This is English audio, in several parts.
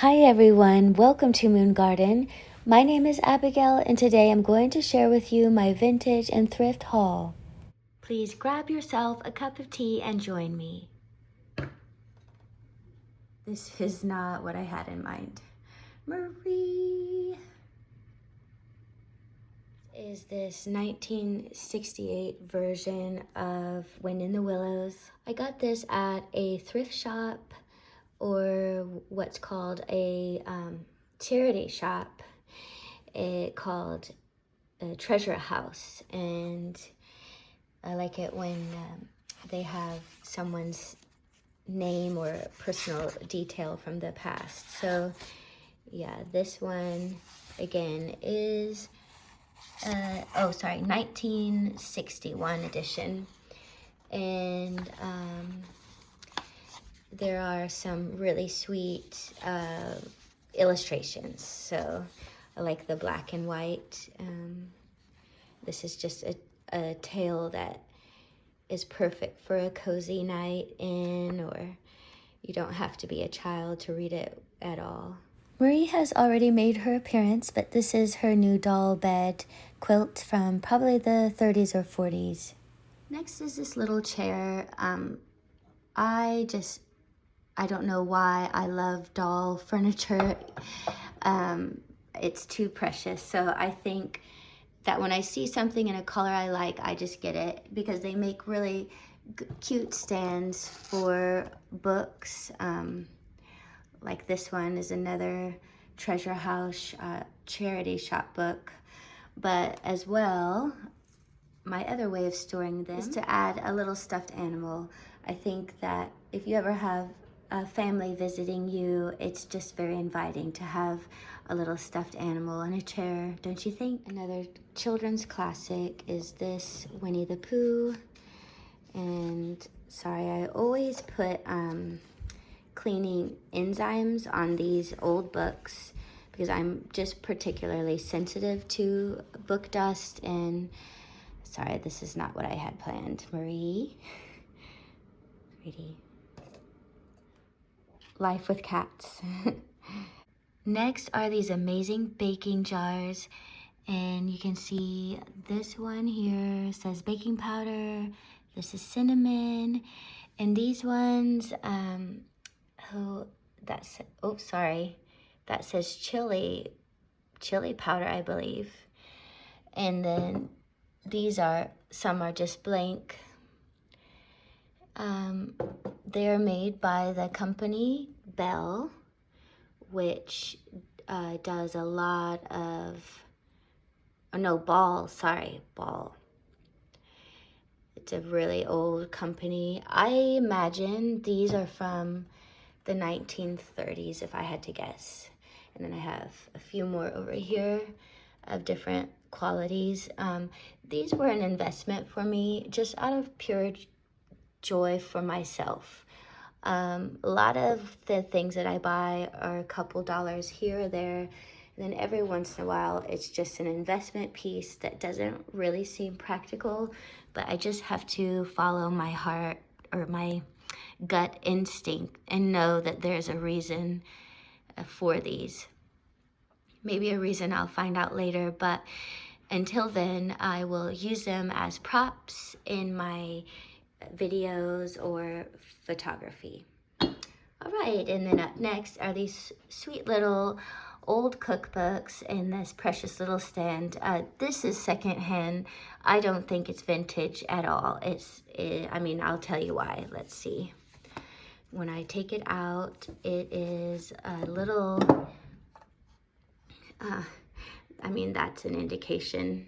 Hi everyone, welcome to Moon Garden. My name is Abigail and today I'm going to share with you my vintage and thrift haul. Please grab yourself a cup of tea and join me. This is not what I had in mind. Marie is this 1968 version of Winnie the Willows. I got this at a thrift shop or what's called a charity shop. It called a treasure house, and I like it when they have someone's name or personal detail from the past. So yeah, this one again is 1961 edition, and there are some really sweet illustrations. So I like the black and white. This is just a tale that is perfect for a cozy night in, or you don't have to be a child to read it at all. Marie has already made her appearance, but this is her new doll bed quilt from probably the 30s or 40s. Next is this little chair. I don't know why I love doll furniture. It's too precious. So I think that when I see something in a color I like, I just get it, because they make really cute stands for books. Like this one is another treasure house charity shop book. But as well, my other way of storing them is to add a little stuffed animal. I think that if you ever have a family visiting you, it's just very inviting to have a little stuffed animal in a chair, don't you think? Another children's classic is this Winnie the Pooh. And sorry, I always put cleaning enzymes on these old books because I'm just particularly sensitive to book dust. And sorry, this is not what I had planned. Marie, pretty. Life with cats. Next are these amazing baking jars, and you can see this one here says baking powder, this is cinnamon, and these ones, that says chili powder, I believe. And then some are just blank. They're made by the company Bell, which does a lot of, Ball. It's a really old company. I imagine these are from the 1930s, if I had to guess. And then I have a few more over here of different qualities. These were an investment for me, just out of pure joy for myself. A lot of the things that I buy are a couple dollars here or there, and then every once in a while it's just an investment piece that doesn't really seem practical, but I just have to follow my heart or my gut instinct and know that there's a reason for these. Maybe a reason I'll find out later, but until then I will use them as props in my videos or photography. All right, and then up next are these sweet little old cookbooks in this precious little stand. This is secondhand. I don't think it's vintage at all. I'll tell you why. Let's see. When I take it out, it is a little, that's an indication.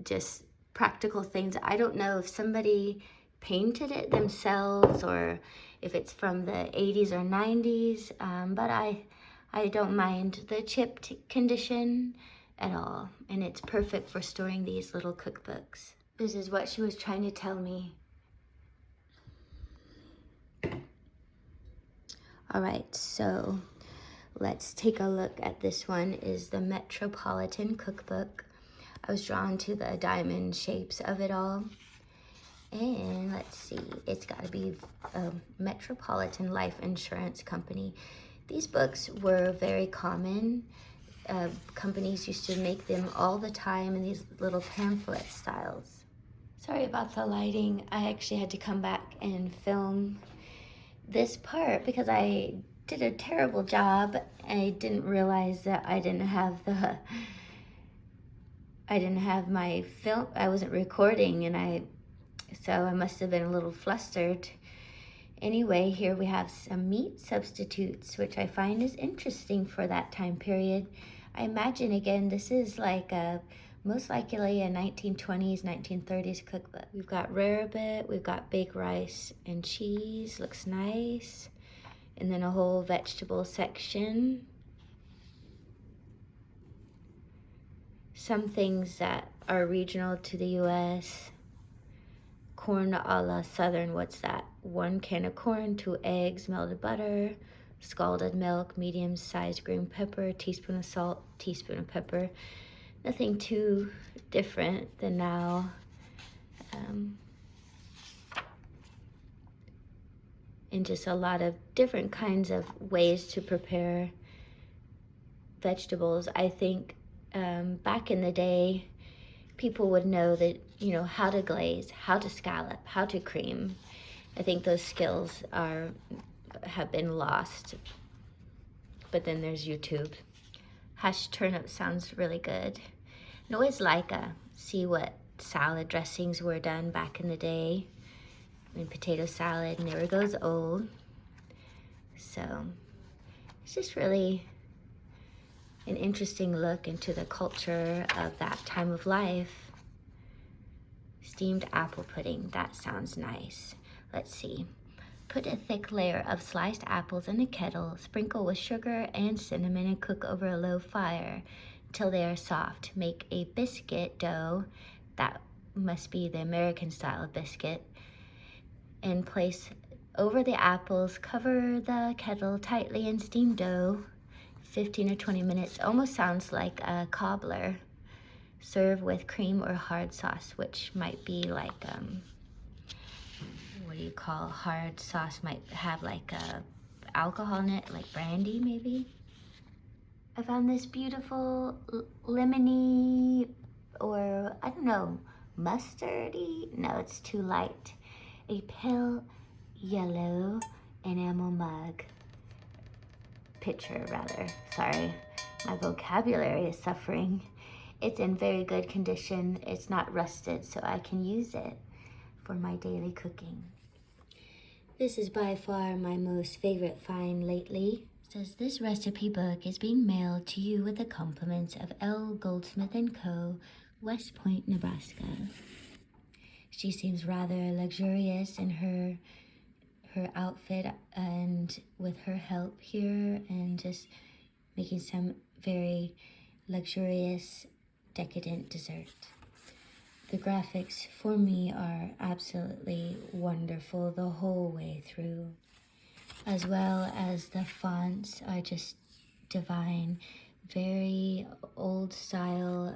Just practical things. I don't know if somebody painted it themselves or if it's from the 80s or 90s, but I don't mind the chipped condition at all, and it's perfect for storing these little cookbooks. This is what she was trying to tell me. All right, so let's take a look at this one. Is the Metropolitan Cookbook. I was drawn to the diamond shapes of it all. And let's see, it's got to be a Metropolitan Life Insurance Company. These books were very common. Companies used to make them all the time in these little pamphlet styles. Sorry about the lighting. I actually had to come back and film this part because I did a terrible job. I didn't realize that I didn't have my film. I wasn't recording, and so I must have been a little flustered. Anyway, here we have some meat substitutes, which I find is interesting for that time period. I imagine, again, this is like most likely a 1920s, 1930s cookbook. We've got rarebit, we've got baked rice and cheese, looks nice. And then a whole vegetable section. Some things that are regional to the US. Corn a la Southern, what's that? 1 can of corn, 2 eggs, melted butter, scalded milk, medium-sized green pepper, teaspoon of salt, teaspoon of pepper. Nothing too different than now. And just a lot of different kinds of ways to prepare vegetables. I think back in the day, people would know that, you know, how to glaze, how to scallop, how to cream. I think those skills have been lost. But then there's YouTube. Hashed turnip sounds really good. I always like see what salad dressings were done back in the day. I mean, potato salad never goes old. So it's just really an interesting look into the culture of that time of life. Steamed apple pudding, that sounds nice. Let's see. Put a thick layer of sliced apples in a kettle, sprinkle with sugar and cinnamon, and cook over a low fire till they are soft. Make a biscuit dough, that must be the American style of biscuit, and place over the apples. Cover the kettle tightly and steam dough 15 or 20 minutes. Almost sounds like a cobbler. Serve with cream or hard sauce, which might be like, what do you call hard sauce? Might have like alcohol in it, like brandy maybe. I found this beautiful lemony, or I don't know, mustardy? No, it's too light. A pale yellow enamel mug. Pitcher rather, sorry. My vocabulary is suffering. It's in very good condition. It's not rusted, so I can use it for my daily cooking. This is by far my most favorite find lately. It says this recipe book is being mailed to you with the compliments of L. Goldsmith & Co., West Point, Nebraska. She seems rather luxurious in her outfit, and with her help here, and just making some very luxurious, decadent dessert. The graphics for me are absolutely wonderful the whole way through, as well as the fonts are just divine, very old style,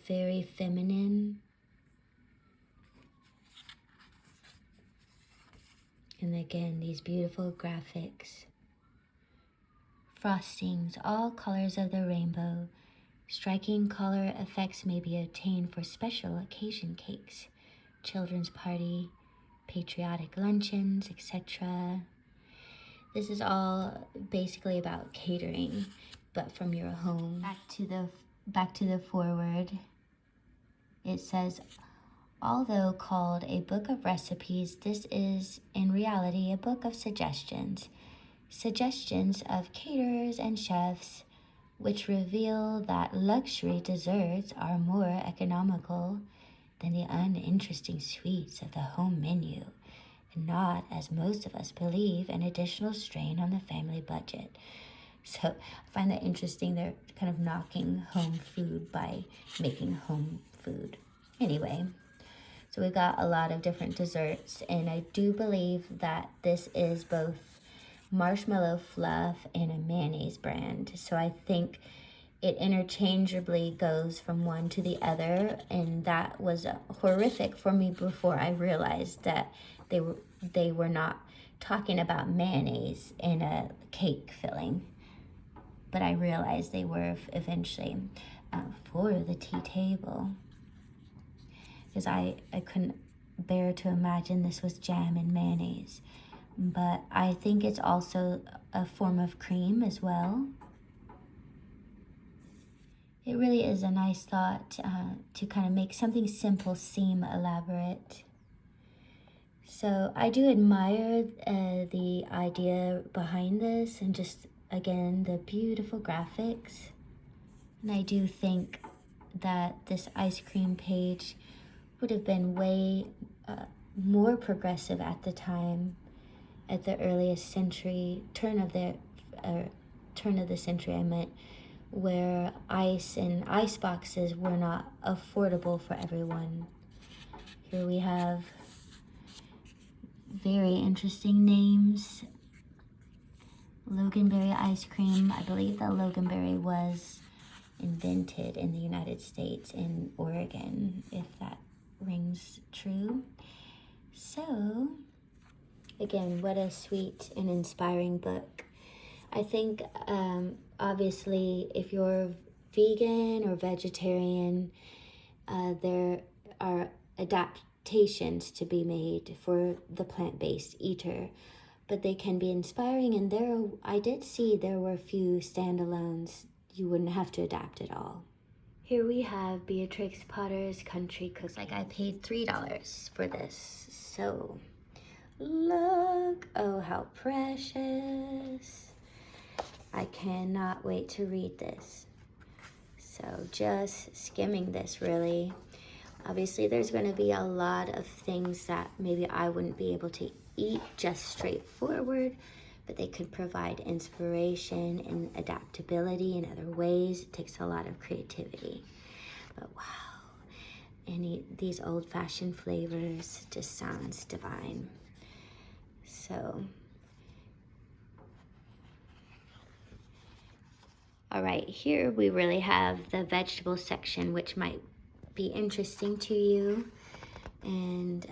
very feminine. And again, these beautiful graphics. Frostings, all colors of the rainbow. Striking color effects may be obtained for special occasion cakes, children's party, patriotic luncheons, etc. This is all basically about catering, but from your home. Back to the foreword. It says, although called a book of recipes, this is in reality a book of suggestions. Suggestions of caterers and chefs, which reveal that luxury desserts are more economical than the uninteresting sweets of the home menu, and not, as most of us believe, an additional strain on the family budget. So I find that interesting. They're kind of knocking home food by making home food. Anyway, so we've got a lot of different desserts, and I do believe that this is both marshmallow fluff and a mayonnaise brand. So I think it interchangeably goes from one to the other, and that was horrific for me before I realized that they were not talking about mayonnaise in a cake filling, but I realized they were eventually for the tea table, because I couldn't bear to imagine this was jam and mayonnaise. But I think it's also a form of cream as well. It really is a nice thought to kind of make something simple seem elaborate. So I do admire the idea behind this, and just, again, the beautiful graphics. And I do think that this ice cream page would have been way more progressive at the time, at the earliest century, turn of the century, I meant, where ice and ice boxes were not affordable for everyone. Here we have very interesting names. Loganberry ice cream. I believe that Loganberry was invented in the United States, in Oregon, if that rings true. So, again, what a sweet and inspiring book. I think, obviously, if you're vegan or vegetarian, there are adaptations to be made for the plant-based eater, but they can be inspiring, and I did see there were a few standalones. You wouldn't have to adapt at all. Here we have Beatrix Potter's Country Cook. Like, I paid $3 for this, so look, oh how precious. I cannot wait to read this. So just skimming this, really. Obviously there's going to be a lot of things that maybe I wouldn't be able to eat just straightforward, but they could provide inspiration and adaptability in other ways. It takes a lot of creativity. But wow, these old-fashioned flavors just sounds divine. So, all right, here we really have the vegetable section, which might be interesting to you. And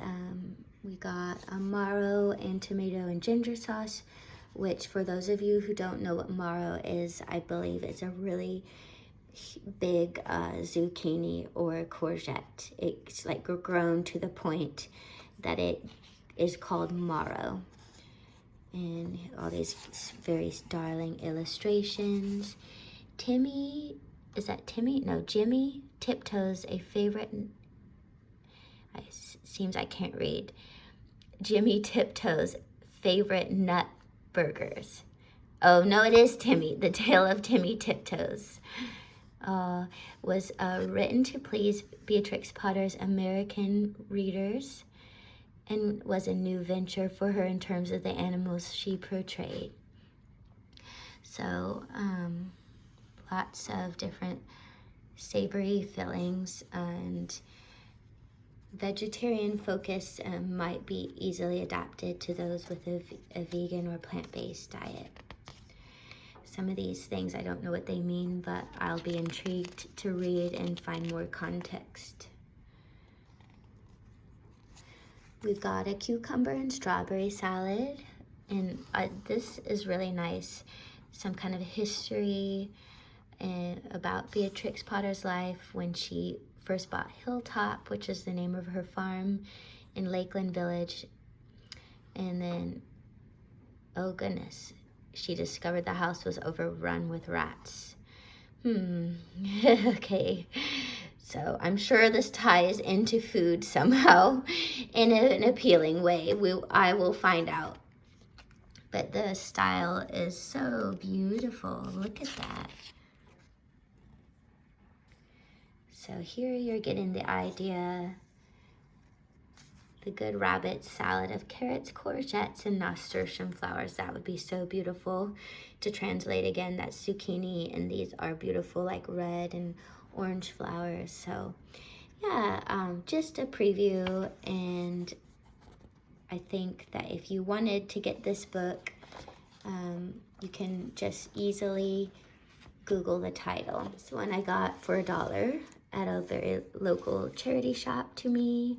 we got a marrow and tomato and ginger sauce, which, for those of you who don't know what marrow is, I believe it's a really big zucchini or courgette. It's like grown to the point that it is called marrow. And all these very darling illustrations. Timmy, is that Timmy? No, Jimmy Tiptoes, a favorite, seems I can't read. Jimmy Tiptoes' favorite nut burgers. Oh, no, it is Timmy. The Tale of Timmy Tiptoes was written to please Beatrix Potter's American readers, and was a new venture for her in terms of the animals she portrayed. So, lots of different savory fillings, and vegetarian focus might be easily adapted to those with a vegan or plant-based diet. Some of these things, I don't know what they mean, but I'll be intrigued to read and find more context. We've got a cucumber and strawberry salad, and this is really nice. Some kind of history about Beatrix Potter's life when she first bought Hilltop, which is the name of her farm in Lakeland Village. And then, oh goodness, she discovered the house was overrun with rats. Okay. So I'm sure this ties into food somehow in an appealing way. I will find out. But the style is so beautiful. Look at that. So here you're getting the idea. The Good Rabbit salad of carrots, courgettes, and nasturtium flowers. That would be so beautiful to translate. Again, that's zucchini, and these are beautiful, like red and orange flowers. So yeah, just a preview, and I think that if you wanted to get this book, you can just easily Google the title. This one I got for $1 at a very local charity shop to me.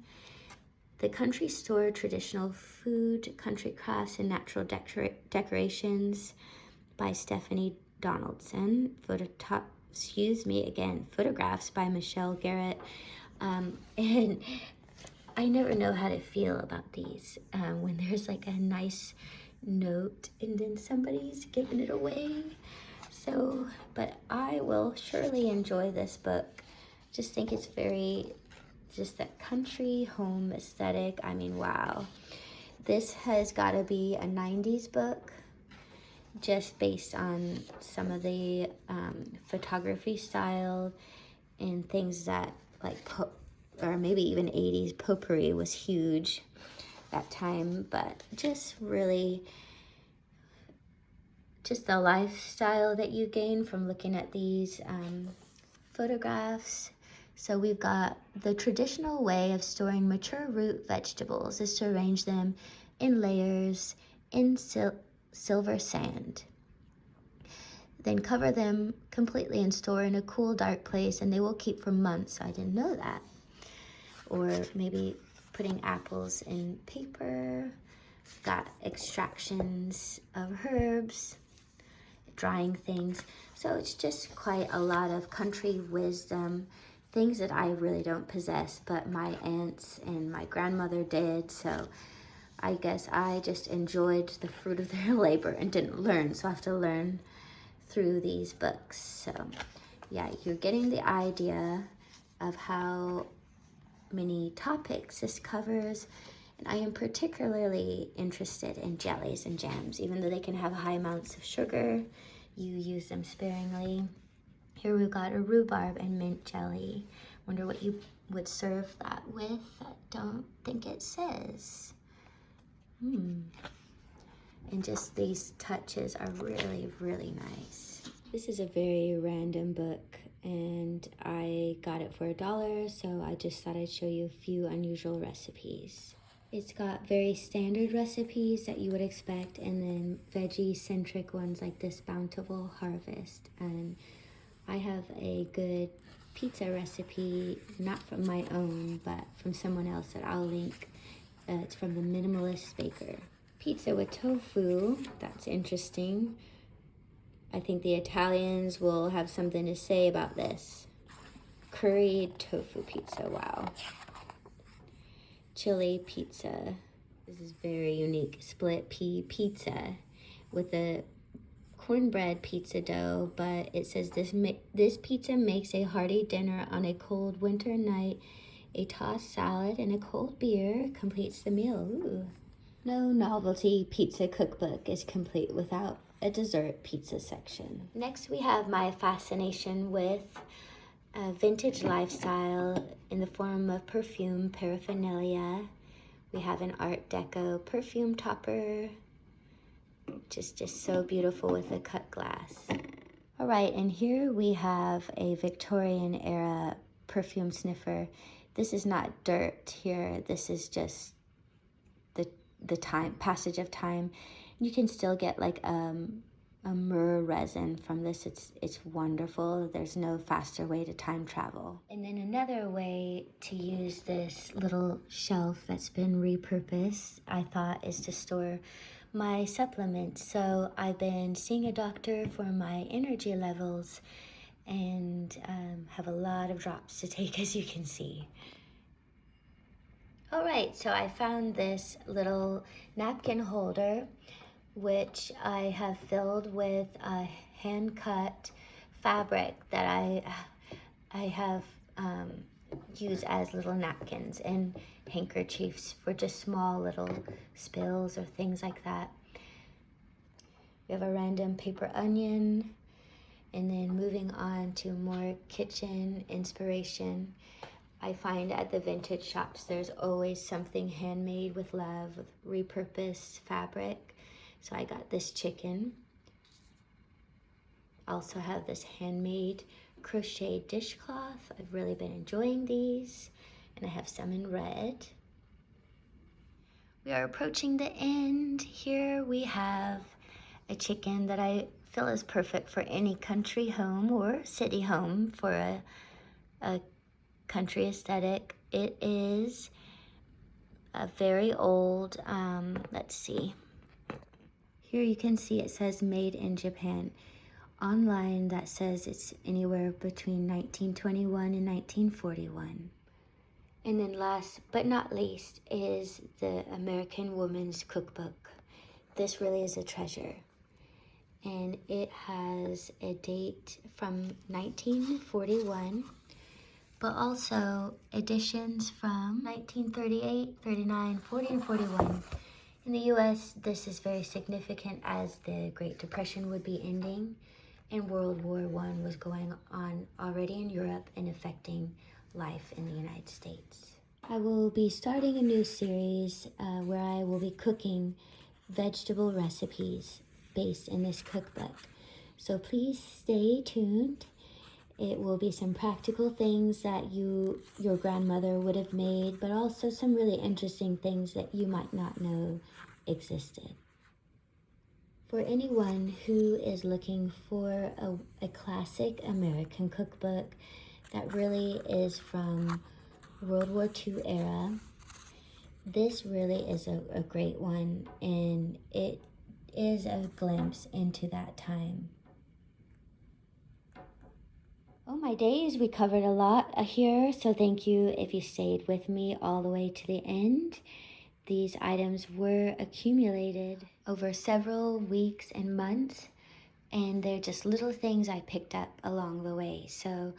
The Country Store Traditional Food, Country Crafts, and Natural Decorations by Stephanie Donaldson. Photographs by Michelle Garrett. And I never know how to feel about these when there's like a nice note and then somebody's giving it away. So, but I will surely enjoy this book. Just think it's very, just that country home aesthetic. I mean, wow. This has got to be a 90s book, just based on some of the photography style and things that like, or maybe even 80s potpourri was huge that time, but just really, just the lifestyle that you gain from looking at these photographs. So we've got the traditional way of storing mature root vegetables is to arrange them in layers in silver sand. Then cover them completely and store in a cool, dark place, and they will keep for months. I didn't know that. Or maybe putting apples in paper. Got extractions of herbs, drying things. So it's just quite a lot of country wisdom, things that I really don't possess, but my aunts and my grandmother did. So I guess I just enjoyed the fruit of their labor and didn't learn. So I have to learn through these books. So yeah, you're getting the idea of how many topics this covers. And I am particularly interested in jellies and jams. Even though they can have high amounts of sugar, you use them sparingly. Here we've got a rhubarb and mint jelly. Wonder what you would serve that with. I don't think it says. And just these touches are really, really nice. This is a very random book, and I got it for $1, so I just thought I'd show you a few unusual recipes. It's got very standard recipes that you would expect, and then veggie-centric ones like this Bountiful Harvest. And I have a good pizza recipe, not from my own, but from someone else that I'll link. It's from the Minimalist Baker. Pizza with tofu, that's interesting. I think the Italians will have something to say about this. Curried tofu pizza, wow. Chili pizza. This is very unique. Split pea pizza with a cornbread pizza dough, but it says this pizza makes a hearty dinner on a cold winter night. A tossed salad and a cold beer completes the meal. Ooh. No novelty pizza cookbook is complete without a dessert pizza section. Next we have my fascination with vintage lifestyle in the form of perfume paraphernalia. We have an Art Deco perfume topper, just so beautiful with a cut glass. All right, and here we have a Victorian era perfume sniffer. This is not dirt here. This is just the passage of time. You can still get like a myrrh resin from this. It's wonderful. There's no faster way to time travel. And then another way to use this little shelf that's been repurposed, I thought, is to store my supplements. So I've been seeing a doctor for my energy levels and have a lot of drops to take, as you can see. All right, so I found this little napkin holder, which I have filled with hand-cut fabric that I have used as little napkins and handkerchiefs for just small little spills or things like that. We have a random paper onion, and then moving on to more kitchen inspiration. I find at the vintage shops there's always something handmade with love, with repurposed fabric. So I got this chicken. Also have this handmade crochet dishcloth. I've really been enjoying these. And I have some in red. We are approaching the end. Here we have a chicken that I feel is perfect for any country home or city home for a country aesthetic. It is a very old, let's see. Here you can see it says made in Japan. Online that says it's anywhere between 1921 and 1941. And then last but not least is the American Woman's Cookbook. This really is a treasure. And it has a date from 1941, but also editions from 1938, 39, 40, and 41. In the US, this is very significant as the Great Depression would be ending and World War I was going on already in Europe and affecting life in the United States. I will be starting a new series where I will be cooking vegetable recipes based in this cookbook. So please stay tuned. It will be some practical things that your grandmother would have made, but also some really interesting things that you might not know existed. For anyone who is looking for a classic American cookbook that really is from World War II era, this really is a great one, and it is a glimpse into that time. Oh my days, we covered a lot here, so thank you if you stayed with me all the way to the end. These items were accumulated over several weeks and months, and they're just little things I picked up along the way. So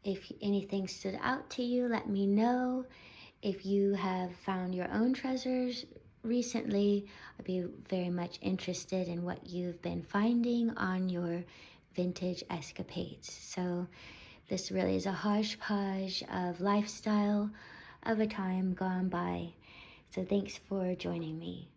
if anything stood out to you, let me know. If you have found your own treasures recently, I'd be very much interested in what you've been finding on your vintage escapades. So this really is a hodgepodge of lifestyle of a time gone by. So thanks for joining me.